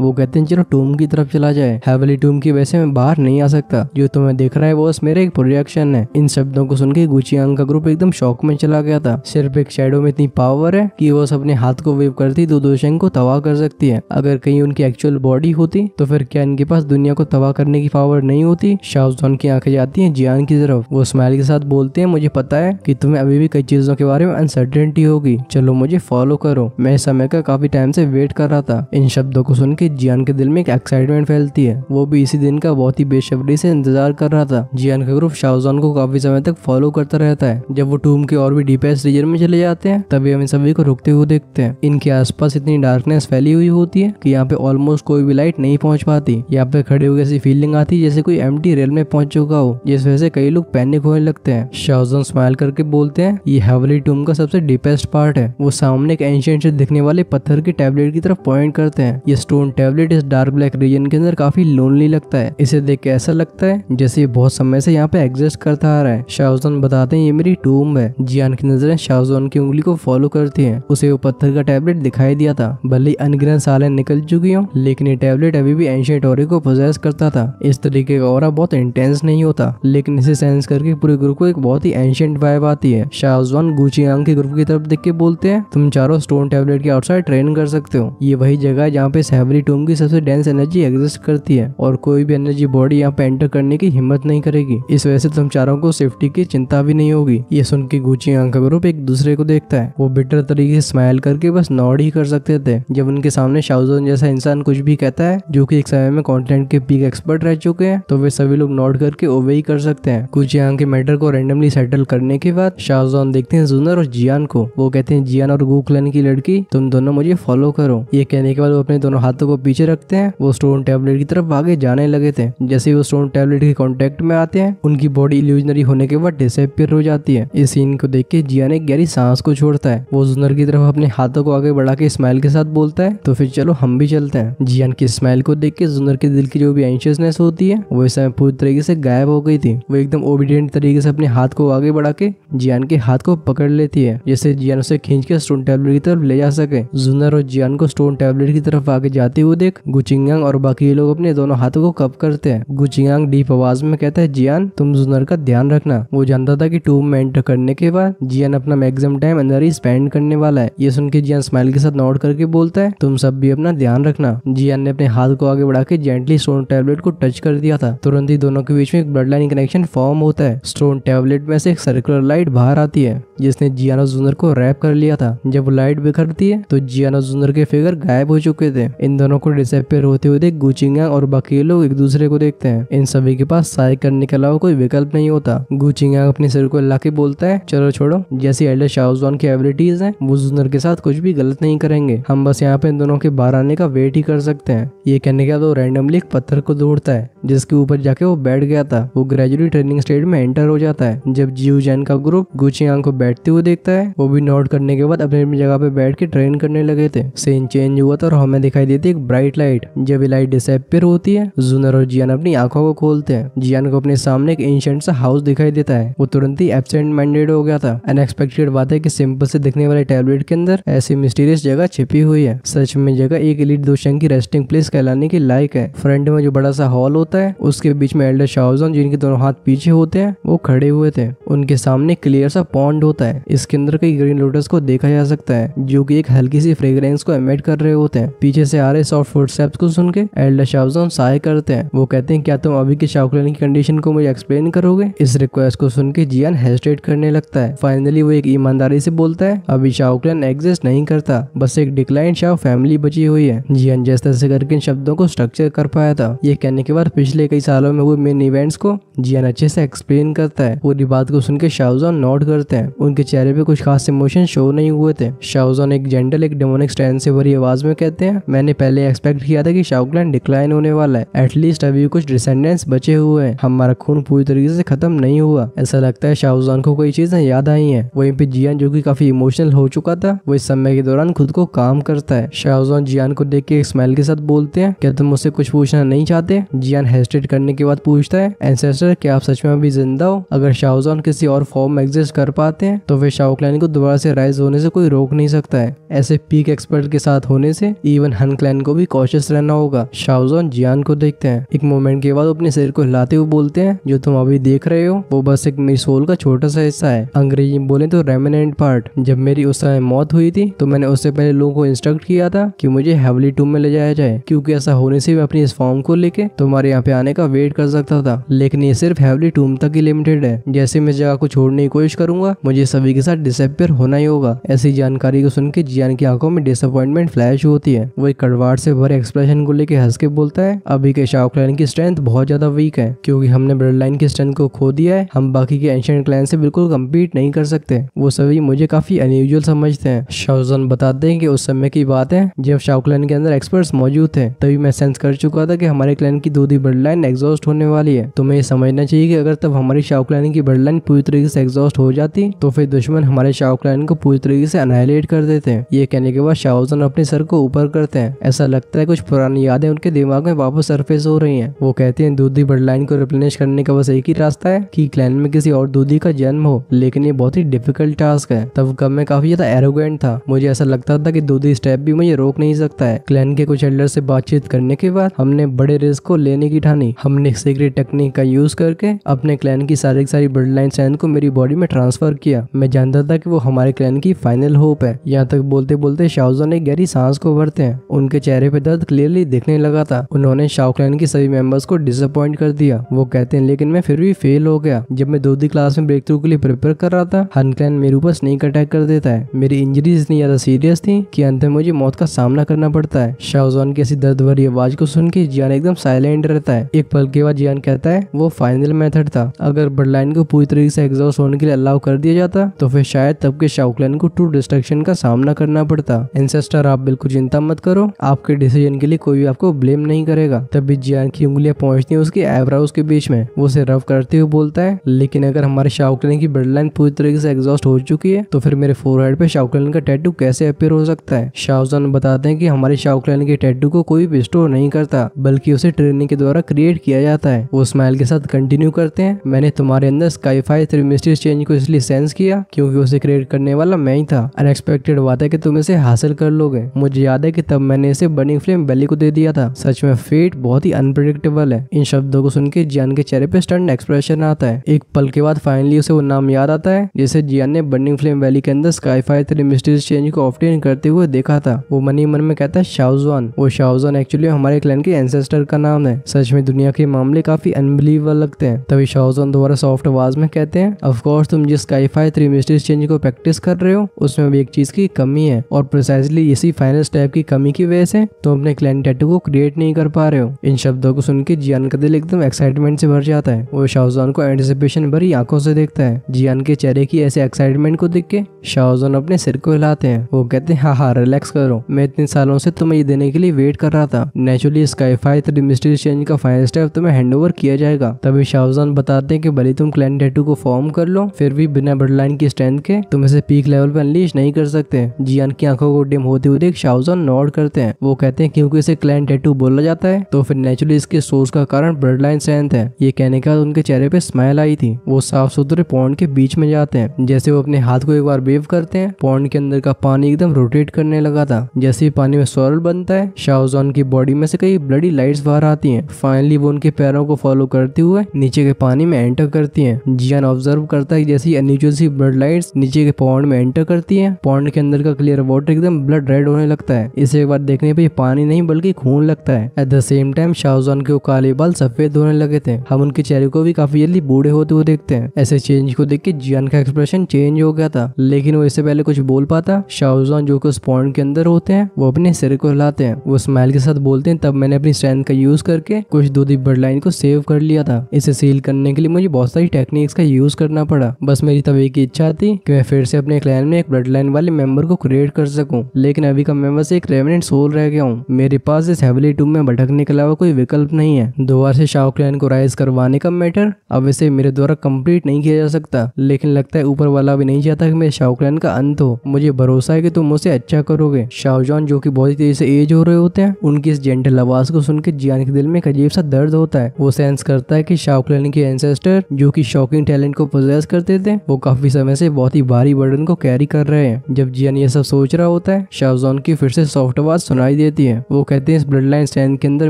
वो कहते हैं चलो टूम की तरफ चला जाए, हेवली टूम की वजह से मैं बाहर नहीं आ सकता, जो तुम्हें दिख रहा है वो बस मेरा एक प्रोजेक्शन है। इन शब्दों को सुन के गुचियांग का ग्रुप एकदम शॉक में चला गया था। सिर्फ एक शैडो में इतनी पावर है कि वो अपने हाथ को वेव करती दोशेंग को तबाह कर सकती है। अगर कहीं उनकी एक्चुअल बॉडी होती तो फिर क्या इनके पास दुनिया को तबाह करने की पावर नहीं होती? शाओजोन की आंखें जाती हैं जियान की तरफ। वो स्माइल के साथ बोलते हैं मुझे पता है कि तुम्हें अभी भी कई चीजों के बारे में अनसर्टेनिटी होगी, चलो मुझे फॉलो करो, मैं इस समय का काफी टाइम से वेट कर रहा था। इन शब्दों को सुन के जियान के दिल में एक एक्साइटमेंट फैलती है। वो भी इसी दिन का बहुत ही बेसब्री से इंतजार कर रहा था। जियान का ग्रुप शाओजोन को काफी समय तक फॉलो करता रहता है। जब वो टूम के और भी डीपेस्ट रीजन में चले जाते हैं तभी हम इन सभी को रुकते हुए देखते हैं। इनके आसपास इतनी डार्कनेस फैली हुई होती है कि यहाँ पे ऑलमोस्ट कोई भी लाइट नहीं पहुंच पाती। यहाँ पे खड़े हुए ऐसी फीलिंग आती है जैसे कोई एम्प्टी रेल में पहुंच चुका हो, जिस वजह से कई लोग पैनिक होने लगते हैं। शाओजोन स्माइल करके बोलते हैं ये हेवली टूम का सबसे डीपेस्ट पार्ट है। वो सामने एक एंशिएंट से दिखने वाले पत्थर के टैबलेट की तरफ पॉइंट करते हैं। ये स्टोन टैबलेट इस डार्क ब्लैक रीजन के अंदर काफी लोनली लगता है। इसे देख के ऐसा लगता है जैसे ये बहुत समय से यहाँ पे एग्जिस्ट करता आ रहा है। शाओजोन बताते हैं ये मेरी टूम है। जियान की नजरें शाओजोन की उंगली को फॉलो करती हैं। उसे वो पत्थर का टैबलेट दिखाई दिया था। भले ही अनगिनत सालें निकल चुकी हों, लेकिन ये टैबलेट अभी भी एंशिएंट ऑरा को पोजेस करता था। इस तरीके का ऑरा बहुत इंटेंस नहीं होता, लेकिन इसे सेंस करके पूरे ग्रुप को एक बहुत ही एंशिएंट वाइब आती है। शाओजोन गुचियांग के ग्रुप की तरफ देख के बोलते हैं तुम चारों स्टोन टैबलेट के आउटसाइड ट्रेन कर सकते हो। ये वही जगह है जहाँ पे हेवली टूम की सबसे डेंस एनर्जी एग्जिस्ट करती है और कोई भी एनर्जी बॉडी यहाँ पे एंटर करने की हिम्मत नहीं करेगी। इस वजह से तुम चारों को सेफ्टी की चिंता भी नहीं होगी। ये सुन के गुचियांग का ग्रुप एक दूसरे को देखता है। वो बिटर तरीके से स्माइल करके बस नॉड ही कर सकते थे जब उनके सामने शाओजोन जैसा इंसान कुछ भी कहता है जो कि एक समय में कॉन्टिनेंट के पीक एक्सपर्ट रह चुके हैं, तो वे सभी लोग नॉड करके ओबे ही कर सकते हैं। गुचियांग के मैटर को रैंडमली सेटल करने के बाद शाओजोन देखते हैं जुनर और जियान को। वो कहते हैं जियान और गू क्लैन की लड़की तुम दोनों मुझे फॉलो करो। ये कहने के बाद वो अपने दोनों हाथों को पीछे रखते हैं। वो स्टोन टैबलेट की तरफ आगे जाने लगे थे। जैसे वो स्टोन टैबलेट के कांटेक्ट में आते हैं उनकी बॉडी इल्यूजनरी होने के बाद डिसअपीयर हो जाती है। इस सीन को देख के जियान एक गहरी सांस को छोड़ता है। वो जुनर की तरफ अपने हाथों को आगे बढ़ा के स्माइल के साथ बोलता है तो फिर चलो हम भी चलते हैं। जियान की स्माइल को देख के जुनर के दिल की जो भी एंशियसनेस होती है वो इस समय पूरी तरीके से गायब हो गई थी। वो एकदम ओबीडियंट तरीके से अपने हाथ को आगे बढ़ा के जियान के हाथ को पकड़ लेती है, जैसे जियान उसे खींच के स्टोन टैबलेट की तरफ ले जा सके। जुनर और जियान को स्टोन टैबलेट की तरफ आगे जाते हुए देख गुचियांग और बाकी लोग अपने दोनों हाथों को कप करते हैं। गुचियांग डीप आवाज में कहता है जियान तुम जुनर का ध्यान रखना। वो जानता था कि टूम में एंटर करने के बाद जियान अपना मैक्सिमम टाइम अंदर ही स्पेंड करने वाला है। ये सुन के जियान स्माइल के साथ नोट करके बोलता है तुम सब भी अपना ध्यान रखना। जियान ने अपने हाथ को आगे बढ़ा के जेंटली स्टोन टैबलेट को टच कर दिया था। तुरंत ही दोनों के बीच में एक ब्लड लाइन कनेक्शन फॉर्म होता है। स्टोन टैबलेट में से एक सर्कुलर लाइट बाहर आती है जिसने जियान और जुनर को रैप कर लिया था। जब वो लाइट बिखरती है तो जियान और जुनर के फिगर गायब हो चुके थे। इन दोनों को डिसअपीयर होते हुए देख गुचियांग और बाकी लोग एक दूसरे को देखते हैं। इन सभी के पास सहाय करने के अलावा कोई विकल्प नहीं होता। गुचियांग अपने सिर को हिला के बोलता है चलो छोड़ो, जैसी एल्डर शाओजोन की एबिलिटीज हैं वो जुनर के साथ कुछ भी गलत नहीं करेंगे। हम बस यहाँ पे इन दोनों के बाहर आने का वेट ही कर सकते हैं। ये कहने के बाद वो रैंडमली एक पत्थर को तोड़ता है जिसके ऊपर जाके वो बैठ गया था। वो ग्रेजुअली ट्रेनिंग स्टेज में एंटर हो जाता है। जब जियू जैन का ग्रुप गुचियांग को बैठते हुए देखता है वो भी नोट करने के बाद अपनी अपनी जगह पे बैठ के ट्रेन करने लगे थे। सीन चेंज हुआ था और हमें दिखाई देती एक ब्राइट लाइट। जब ये लाइट डिसअपीयर होती है जुनर और जियान अपनी आंखों को खोलते हैं। जियान को अपने सामने एक एंशिएंट सा हाउस दिखाई देता है। वो तुरंत ही एब्सेंट माइंडेड हो गया था। अनएक्सपेक्टेड बात है कि सिंपल से दिखने वाले टैबलेट के अंदर ऐसी मिस्टीरियस जगह छिपी हुई है। सच में जगह एक एलीट दोशेंग की रेस्टिंग प्लेस कहलाने की लायक है। फ्रंट में जो बड़ा सा हॉल होता है उसके बीच में एल्डर शाओजोन जिनके दोनों हाथ पीछे होते हैं वो खड़े हुए थे। उनके सामने क्लियर सा पॉन्ड होता है। इसके अंदर कई ग्रीन लोटस को देखा जा सकता है जो कि एक हल्की सी फ्रेग्रेंस को एमिट कर रहे होते हैं। पीछे से आ रहे सॉफ्ट फुटस्टेप्स को सुन के एल्डर शाओजोन साय करते हैं। वो कहते हैं क्या तुम अभी के शाओक्लैन की कंडीशन को मुझे एक्सप्लेन करोगे? इस रिक्वेस्ट को सुन के जियान हेजिटेट करने लगता है। फाइनली वो एक ईमानदारी से बोलता है अभी शाओक्लैन एग्जिस्ट नहीं करता, बस एक डिक्लाइन शाओ फैमिली बची हुई है। जियान जिस तरह से करके इन शब्दों को स्ट्रक्चर कर पाया था। ये कहने के बाद पिछले कई सालों में हुए मेन इवेंट्स को जियान अच्छे से एक्सप्लेन करता है। पूरी बात को सुन के शाओजोन नोट करते हैं। उनके चेहरे पे कुछ खास इमोशन शो नहीं हुए हुए थे। शाओजॉन एक जेंटल एक डेमोनिक स्ट्रेंथ से भरी आवाज में कहते हैं, मैंने पहले एक्सपेक्ट किया था कि शाओ क्लैन डिक्लाइन होने वाला है, एटलीस्ट अभी कुछ डिसेंडेंट्स बचे हुए हैं, हमारा खून पूरी तरीके से खत्म नहीं हुआ। ऐसा लगता है शाओजॉन को कोई चीजें याद आई हैं। वहीं पे जियान जो कि काफी इमोशनल हो चुका था, वो इस समय के दौरान खुद को काम करता है। शाओजॉन जियान को देख के एक स्माइल के साथ बोलते हैं, क्या तुम मुझसे कुछ पूछना नहीं चाहते? जियान हेजिटेट करने के बाद पूछता है, एंसेस्टर क्या आप सच में अभी जिंदा हो? अगर शाओजॉन किसी और फॉर्म में एग्जिस्ट कर पाते हैं तो फिर शाओ क्लैन को दोबारा से राइज होने से कोई रोक नहीं सकता है। ऐसे पीक एक्सपर्ट के साथ होने से इवन हन क्लैन को भी कॉशियस रहना होगा। शाओजॉन जियान को देखते हैं। एक मोमेंट के बाद अपने सिर को हिलाते हुए बोलते हैं, जो तुम अभी देख रहे हो वो बस एक मेरी सोल का छोटा सा हिस्सा है, अंग्रेजी में बोले तो रेमिनेंट पार्ट। जब मेरी उस समय मौत हुई थी तो मैंने उससे पहले लोगों को इंस्ट्रक्ट किया था कि मुझे हेवली टूम में ले जाया जाए, क्योंकि ऐसा होने से मैं अपनी इस फॉर्म को लेके तुम्हारे यहाँ पे आने का वेट कर सकता था, लेकिन ये सिर्फ हेवली टूम तक ही लिमिटेड है। जैसे मैं इस जगह को छोड़ने की कोशिश करूंगा मुझे सभी के साथ डिसअपियर होना ही होगा। ऐसी जानकारी को सुन के जियान की आंखों में डिसअपॉइंटमेंट फ्लैश होती है। वो एक कड़वाहट से भरे एक्सप्रेशन को लेके हंस के बोलता है, अभी के शाओ क्लैन की स्ट्रेंथ बहुत ज्यादा वीक है, क्योंकि हमने ब्लड लाइन की स्ट्रेंथ को खो दिया है। हम बाकी के एंशिएंट क्लैन से बिल्कुल कम्पीट नहीं कर सकते। वो सभी मुझे काफी अनयूजुअल समझते हैं। शाओजॉन बताते हैं कि उस समय की बात है जब शाओ क्लैन के अंदर एक्सपर्ट्स मौजूद थे, तभी मैं सेंस कर चुका था कि हमारे क्लैन की दूसरी ब्लड लाइन एग्जॉस्ट होने वाली है। तुम्हें ये समझना चाहिए कि अगर तब हमारी शाओ क्लैन की ब्लड लाइन पूरी तरीके से एग्जॉस्ट हो जाती तो फिर दुश्मन हमारे शाओ क्लैन को पूरी तरीके से अनाइलेट कर देते हैं। ये कहने के बाद शाओजॉन अपने सर को ऊपर करते हैं। ऐसा लगता है कुछ पुरानी यादें उनके दिमाग में वापस सरफेस हो रही हैं। वो कहते हैं दूसरी ब्लड लाइन को रिप्लेनिश करने का बस एक ही रास्ता है कि क्लैन में किसी और दूधी का जन्म हो, लेकिन ये बहुत ही डिफिकल्ट टास्क है। तब कब मैं काफी ज्यादा एरोगेंट था, मुझे ऐसा लगता था कि दूधी स्टेप भी मुझे रोक नहीं सकता है। क्लैन के कुछ एल्डर से बातचीत करने के बाद हमने बड़े रिस्क को लेने की ठानी। हमने सीक्रेट टेक्निक का यूज करके अपने क्लैन की सारी ब्लड लाइन स्ट्रेंथ को मेरी बॉडी में ट्रांसफर किया। मैं जानता था कि वो हमारे क्लैन की फाइनल होप है। यहाँ तक बोलते बोलते शाओजॉन एक गहरी सांस को भरते हैं। उनके चेहरे पे दर्द क्लियरली दिखने लगा था। उन्होंने शाओ क्लैन की सभी मेंबर्स को डिसअपॉइंट कर दिया। वो कहते हैं लेकिन मैं फिर भी फेल हो गया। जब मैं दूसरी क्लास में ब्रेक थ्रू के लिए प्रिपेयर कर रहा था, हन क्लैन मेरे ऊपर स्नेक अटैक कर देता है। मेरी इंजरीज इतनी ज्यादा सीरियस थी कि अंत में मुझे मौत का सामना करना पड़ता है। शाओजॉन की ऐसी दर्द भरी आवाज को सुन के जियान एकदम साइलेंट रहता है। एक पल के बाद जियान कहता है, वो फाइनल मेथड था। अगर ब्लड लाइन को पूरी तरीके से एग्जॉस्ट होने के लिए अलाउ कर दिया जाता तो फिर शायद तब के शाओ क्लैन को ट्रू डिस्ट्रक्शन का सामना करना पड़ता। एंसेस्टर आप बिल्कुल चिंता मत करो, आपके डिसीजन के लिए कोई भी आपको ब्लेम नहीं करेगा। तभी जियान की उंगलियां पहुंचती हैं उसकी आईब्रोज के बीच में। वो उसे रफ करते हुए बोलता है, लेकिन अगर हमारे शाओ क्लैन की ब्लड लाइन पूरी तरीके से एग्जॉस्ट हो चुकी है तो फिर मेरे फोरहेड पे शाओ क्लैन का टैटू कैसे अपीयर हो सकता है? शाओजॉन बताते हैं कि हमारे शाओ क्लैन के टैटू को कोई भी स्टोर नहीं करता, बल्कि उसे ट्रेनिंग के द्वारा क्रिएट किया जाता है। वो स्माइल के साथ कंटिन्यू करते हैं, मैंने तुम्हारे अंदर स्काईफाई 3 मिस्टीरियस चेंज को इसलिए सेंस किया क्योंकि उसे क्रिएट करने वाला मैं ही था। अनएक्सपेक्टेड बात है कि तुम इसे हासिल कर लोगे। मुझे याद है कि तब मैंने इसे बर्निंग फ्लेम बेली को दे दिया था। सच में फेट बहुत ही अनप्रेडिक्टेबल है। इन शब्दों को सुन के जियान के चेहरे पे स्टन्ड एक्सप्रेशन आता है। एक पल के बाद फाइनली उसे वो नाम याद आता है जिसे जियान ने बर्निंग फ्लेम वैली के अंदर स्काईफाई 3 मिस्टीरियस चेंज को ऑब्टेन करते हुए देखा था। वो मन ही मन में कहता है शाओजॉन। वो शाओजॉन एक्चुअली हमारे क्लैन के एंसेस्टर का नाम है। सच में दुनिया के मामले काफी अनबिलीवेबल लगते हैं। तभी शाओजॉन दोबारा सॉफ्ट आवाज में कहते हैं, ऑफ कोर्स तुम जिस स्काईफाई 3 मिस्टीरियस चेंज को प्रैक्टिस कर रहे हो उसमें भी एक चीज की कमी है, और प्रिसाइजली इसी फाइनल स्टेप की कमी की वजह से तुम अपने क्लैन टैटू को क्रिएट नहीं कर पा रहे हो। इन शब्दों को सुन के जियान का दिल एकदम एक्साइटमेंट से भर जाता है। वो शाओजॉन को एंटिसिपेशन भरी आंखों से देखता है। जियान के चेहरे की ऐसे एक्साइटमेंट को देख के शाओजॉन अपने सिर को हिलाते हैं। वो कहते हैं, हाँ रिलैक्स करो, मैं इतने सालों से तुम्हें ये देने के लिए वेट कर रहा था। नेचुरली स्काईफाई 3 मिस्टीरियस चेंज का फाइनल स्टेप तुम्हें हैंडओवर किया जाएगा। तभी शाओजॉन बताते हैं कि भले तुम क्लैन टैटू को फॉर्म कर लो, फिर भी बिना ब्लड लाइन की स्ट्रेंथ के तुम इसे पीक लेवल पे अनलीश नहीं कर सकते। जियान की आंखों को डिम होते हुए देख शाओजॉन नॉड करते हैं। वो कहते हैं क्योंकि इसे क्लैन टैटू बोला जाता है तो फिर नेचुरली इसके सोर्स का कारण ब्लड लाइन स्ट्रेंथ है। ये कहने के बाद उनके चेहरे पे स्माइल आई थी। वो साफ सुथरे पॉन्ड के बीच में जाते हैं। जैसे वो अपने हाथ को एक बार वेव करते हैं, पॉन्ड के अंदर का पानी एकदम रोटेट करने लगा था। जैसे ही पानी में स्वरल बनता है, शाओजॉन की बॉडी में से कई ब्लडी लाइट्स बाहर आती हैं। फाइनली वो उनके पैरों को फॉलो करते हुए नीचे के पानी में एंटर करती हैं। जियान ऑब्जर्व करता है जैसे ही अनयूजुअल सी ब्लड लाइट्स नीचे के पॉन्ड में एंटर करती हैं, पॉन्ड के अंदर का क्लियर वाटर एकदम ब्लड रेड होने लगता है। इसे एक बार देखने पे पानी नहीं बल्कि खून लगता है। एट द सेम टाइम शाओजॉन के काले बाल सफेद होने लगे थे। हम उनके चेहरे को भी काफी जल्दी बूढ़े होते हुए देखते हैं। ऐसे चेंज को देख के जियान का एक्सप्रेशन चेंज हो गया था, लेकिन वो इससे पहले कुछ बोल पाता, शाओजॉन जो कि उस पॉन्ड के अंदर होते हैं वो अपने सिर को हिलाते हैं। वो स्माइल के साथ बोलते हैं, तब मैंने अपनी स्ट्रेंथ का यूज करके कुछ दूधी ब्लड लाइन को सेव कर लिया था। इसे सील करने के लिए मुझे बहुत सारी टेक्निक्स का यूज करना पड़ा। बस मेरी तब एक ही इच्छा थी कि मैं फिर से अपने क्लैन में एक ब्लड लाइन वाले मेंबर को क्रिएट कर सकूं, लेकिन अभी का मेंबर से एक रेवेनेंट सोल रह गया हूँ। मेरे पास इस हेवली टूम में भटकने के अलावा कोई विकल्प नहीं है। दोबारा से शाओ क्लैन को राइज करवाने का मैटर अब इसे मेरे द्वारा कंप्लीट नहीं किया जा सकता, लेकिन लगता है ऊपर वाला भी नहीं चाहता कि मेरे शाओ क्लैन का अंत हो। मुझे भरोसा है कि तुम मुझसे अच्छा करोगे। शाओजॉन जो कि बहुत ही तेजी से एज हो रहे होते हैं, उनकी इस जेंटल आवाज को सुन के जियान के दिल में एक अजीब सा दर्द होता है। वो सेंस करता है कि शाओ क्लैन के एंसेस्टर जो कि शॉकिंग टैलेंट को पोजेस करते थे, वो काफी समय से बहुत ही भारी बर्डन को कैरी कर रहे हैं। जब जियान ये सब सोच रहा होता है, शाओजॉन की फिर से सॉफ्ट आवाज सुनाई देती है। वो कहते हैं इस ब्लड लाइन स्ट्रेंथ के अंदर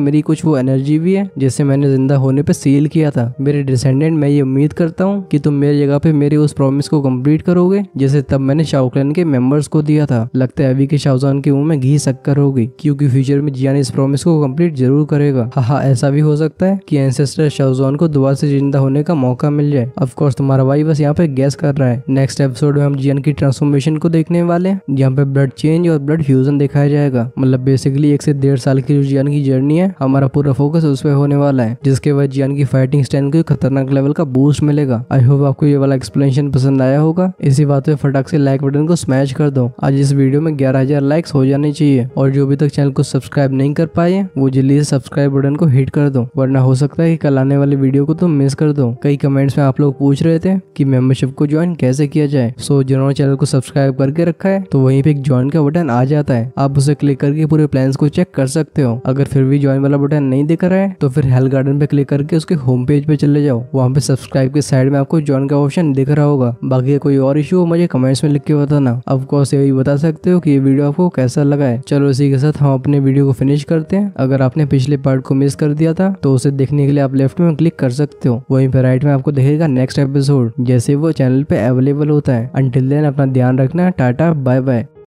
मेरी कुछ वो एनर्जी भी है जिसे मैंने जिंदा होने पे सील किया था। मेरे डिसेंडेंट, मैं ये उम्मीद करता हूँ कि तुम मेरी जगह पे मेरे उस प्रॉमिस को कंप्लीट करोगे जैसे तब मैंने शाओ क्लैन के मेंबर्स को दिया था। लगता है अभी के शाओजॉन के मुंह में घी शक्कर होगी, क्योंकि फ्यूचर में जियान इस प्रॉमिस को कंप्लीट जरूर करेगा। हाँ, ऐसा भी हो सकता है कि एंसेस्टर शाओजॉन को दोबारा से जिंदा होने का मौका मिल जाए। ऑफ कोर्स तुम्हारा भाई बस यहाँ पे गैस कर रहा है। नेक्स्ट एपिसोड में हम जियान की ट्रांसफॉर्मेशन को देखने वाले हैं, जहाँ पे ब्लड चेंज और ब्लड फ्यूजन दिखाया जाएगा। मतलब बेसिकली 1 से 1.5 साल की जो जियान की जर्नी है, हमारा पूरा फोकस उस पर होने वाला है, जिसके बाद जियान की फाइटिंग स्ट्रेंथ को खतरनाक लेवल का बूस्ट मिलेगा। आई होप आपको ये वाला एक्सप्लेनेशन पसंद आया होगा। इसी बात पे फटाक से लाइक बटन को स्मैश कर दो। आज इस वीडियो में 11,000 लाइक्स हो जाने चाहिए, और जो अभी तक चैनल को सब्सक्राइब नहीं कर पाए वो जल्दी से सब्सक्राइब बटन को हिट कर दो, वरना हो सकता है कि कल आने वाली वीडियो को तुम मिस कर दो। कई कमेंट्स में आप लोग पूछ रहे थे कि मेंबरशिप को ज्वाइन कैसे किया जाए। सो जिन्होंने चैनल को सब्सक्राइब करके रखा है तो वहीं पे एक ज्वाइन का बटन आ जाता है, आप उसे क्लिक करके पूरे प्लान्स को चेक कर सकते हो। अगर फिर भी ज्वाइन वाला बटन नहीं दिख रहा है तो फिर हेल गार्डन पे क्लिक करके उसके होम पेज पे चले जाओ, वहाँ पे सब्सक्राइब के साइड में आपको ज्वाइन का ऑप्शन दिख रहा होगा। बाकी कोई और इशू हो मुझे कमेंट्स में लिख के बताना। ऑफ कोर्स यही बता सकते हो कि ये वीडियो आपको कैसा लगा है। चलो इसी के साथ हम अपने वीडियो को फिनिश करते हैं। अगर आपने पिछले पार्ट को मिस कर दिया था तो उसे देखने के लिए आप लेफ्ट में क्लिक कर सकते हो, वहीं पे राइट में आपको दिखेगा नेक्स्ट एपिसोड जैसे वो चैनल पे अवेलेबल होता है। अंटिल देन अपना ध्यान रखना। Tata bye bye.